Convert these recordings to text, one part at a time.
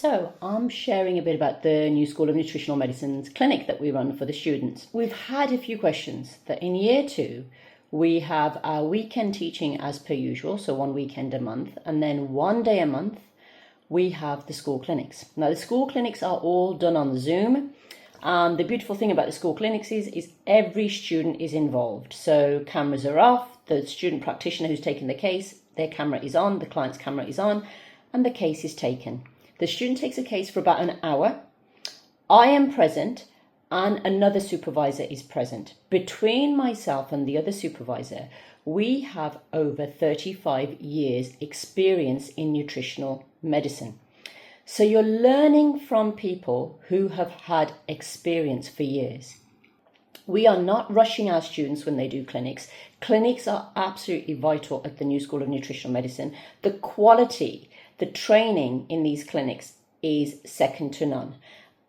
So I'm sharing a bit about the new School of Nutritional Medicine's clinic that we run for the students. We've had a few questions that in year 2, we have our weekend teaching as per usual, so one weekend a month, and then one day a month, we have the school clinics. Now the school clinics are all done on Zoom. The beautiful thing about the school clinics is every student is involved. So cameras are off, the student practitioner who's taking the case, their camera is on, the client's camera is on, and the case is taken. The student takes a case for about an hour. I am present and another supervisor is present. Between myself and the other supervisor, we have over 35 years experience in nutritional medicine. So you're learning from people who have had experience for years. We are not rushing our students when they do clinics. Clinics are absolutely vital at the New School of Nutritional Medicine. The quality, the training in these clinics is second to none.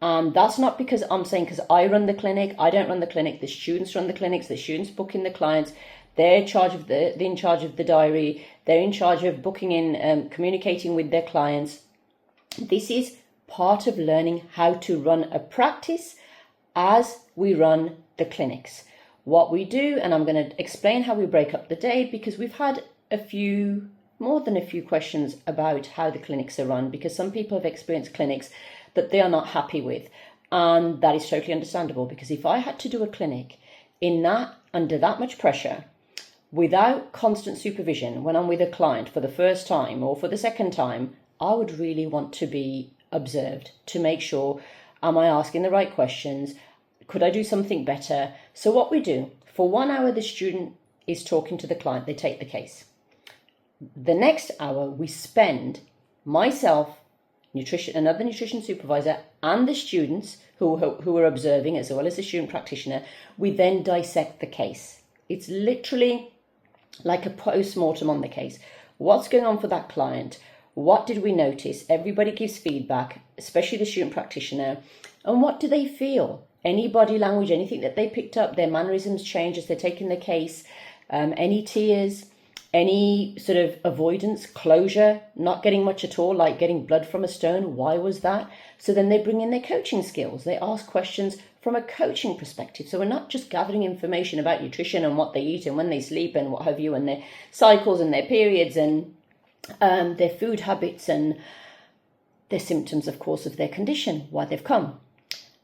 And that's not because I'm saying because I run the clinic. I don't run the clinic. The students run the clinics. The students book in the clients. They're in charge of the diary. They're in charge of booking in, communicating with their clients. This is part of learning how to run a practice as we run the clinics. What we do, and I'm going to explain how we break up the day, because we've had more than a few questions about how the clinics are run, because some people have experienced clinics that they are not happy with. And that is totally understandable, because if I had to do a clinic under that much pressure, without constant supervision, when I'm with a client for the first time or for the second time, I would really want to be observed to make sure, am I asking the right questions? Could I do something better? So what we do, for 1 hour, the student is talking to the client, they take the case. The next hour, we spend, myself, another nutrition supervisor, and the students who are observing, as well as the student practitioner, we then dissect the case. It's literally like a post-mortem on the case. What's going on for that client? What did we notice? Everybody gives feedback, especially the student practitioner. And what do they feel? Any body language, anything that they picked up, their mannerisms change as they're taking the case, any tears, any sort of avoidance, closure, not getting much at all, like getting blood from a stone. Why was that? So then they bring in their coaching skills. They ask questions from a coaching perspective. So we're not just gathering information about nutrition and what they eat and when they sleep and what have you, and their cycles and their periods and their food habits and their symptoms, of course, of their condition, why they've come.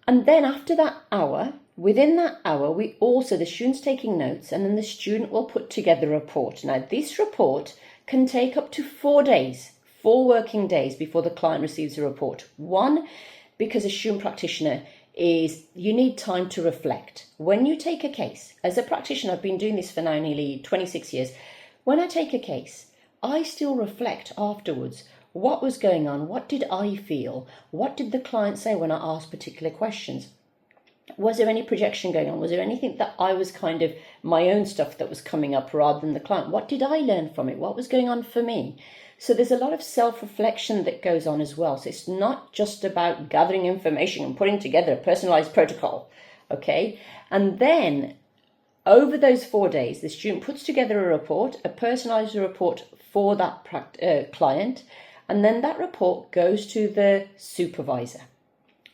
And then after that hour, within that hour, the student's taking notes, and then the student will put together a report. Now, this report can take up to 4 days, 4 working days before the client receives a report. One, because a student practitioner you need time to reflect. When you take a case, as a practitioner, I've been doing this for now nearly 26 years. When I take a case, I still reflect afterwards. What was going on? What did I feel? What did the client say when I asked particular questions? Was there any projection going on? Was there anything that I was kind of my own stuff that was coming up rather than the client? What did I learn from it? What was going on for me? So there's a lot of self-reflection that goes on as well. So it's not just about gathering information and putting together a personalized protocol, okay? And then over those 4 days, the student puts together a report, a personalized report for that client, and then that report goes to the supervisor.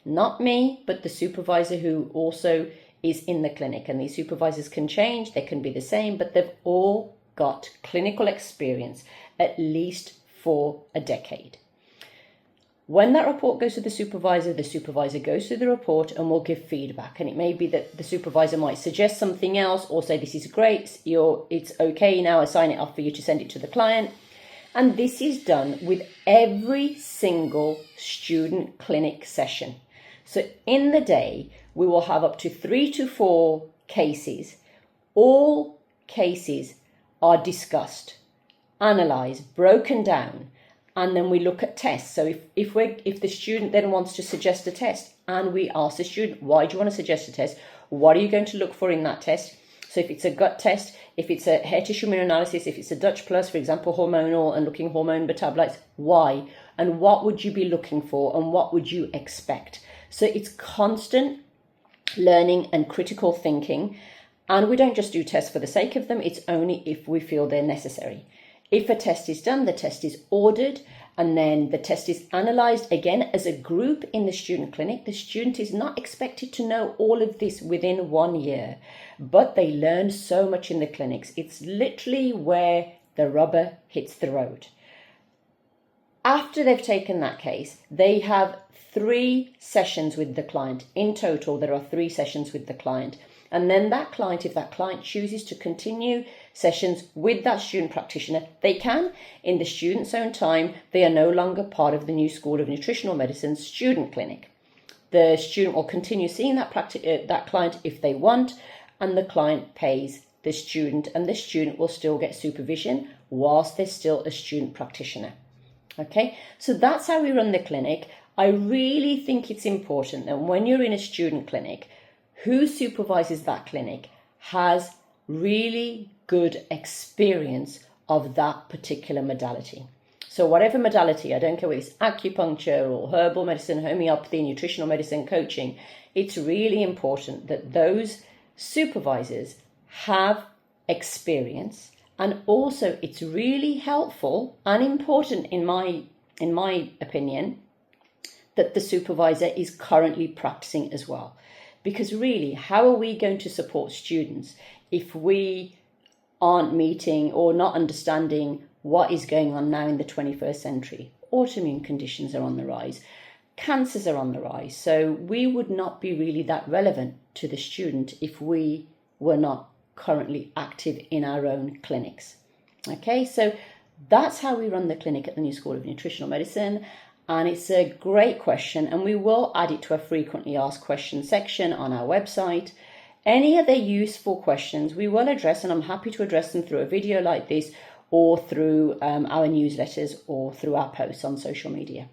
Not me, but the supervisor who also is in the clinic. And these supervisors can change, they can be the same, but they've all got clinical experience, at least for a decade. When that report goes to the supervisor goes through the report and will give feedback. And it may be that the supervisor might suggest something else or say, this is great, it's okay now, I sign it off for you to send it to the client. And this is done with every single student clinic session. So in the day, we will have up to 3 to 4 cases. All cases are discussed, analysed, broken down, and then we look at tests. So if the student then wants to suggest a test, and we ask the student, why do you want to suggest a test? What are you going to look for in that test? So if it's a gut test, if it's a hair tissue mineral analysis, if it's a Dutch plus, for example, hormonal and looking hormone metabolites, why? And what would you be looking for and what would you expect? So it's constant learning and critical thinking. And we don't just do tests for the sake of them. It's only if we feel they're necessary. If a test is done, the test is ordered And then the test is analysed again as a group in the student clinic. The student is not expected to know all of this within 1 year, but they learn so much in the clinics. It's literally where the rubber hits the road. After they've taken that case, they have 3 sessions with the client. In total, there are 3 sessions with the client. And then that client, if that client chooses to continue sessions with that student practitioner, they can. In the student's own time, they are no longer part of the new School of Nutritional Medicine student clinic. The student will continue seeing that client if they want, and the client pays the student, and the student will still get supervision whilst they're still a student practitioner. Okay, so that's how we run the clinic. I really think it's important that when you're in a student clinic, who supervises that clinic has really good experience of that particular modality. So whatever modality, I don't care whether it's acupuncture or herbal medicine, homeopathy, nutritional medicine, coaching, it's really important that those supervisors have experience. And also it's really helpful and important in my opinion that the supervisor is currently practicing as well. Because really, how are we going to support students if we aren't meeting or not understanding what is going on now in the 21st century? Autoimmune conditions are on the rise. Cancers are on the rise. So we would not be really that relevant to the student if we were not currently active in our own clinics. Okay, so that's how we run the clinic at the New School of Nutritional Medicine. And it's a great question, and we will add it to a frequently asked questions section on our website. Any other useful questions we will address, and I'm happy to address them through a video like this or through our newsletters or through our posts on social media.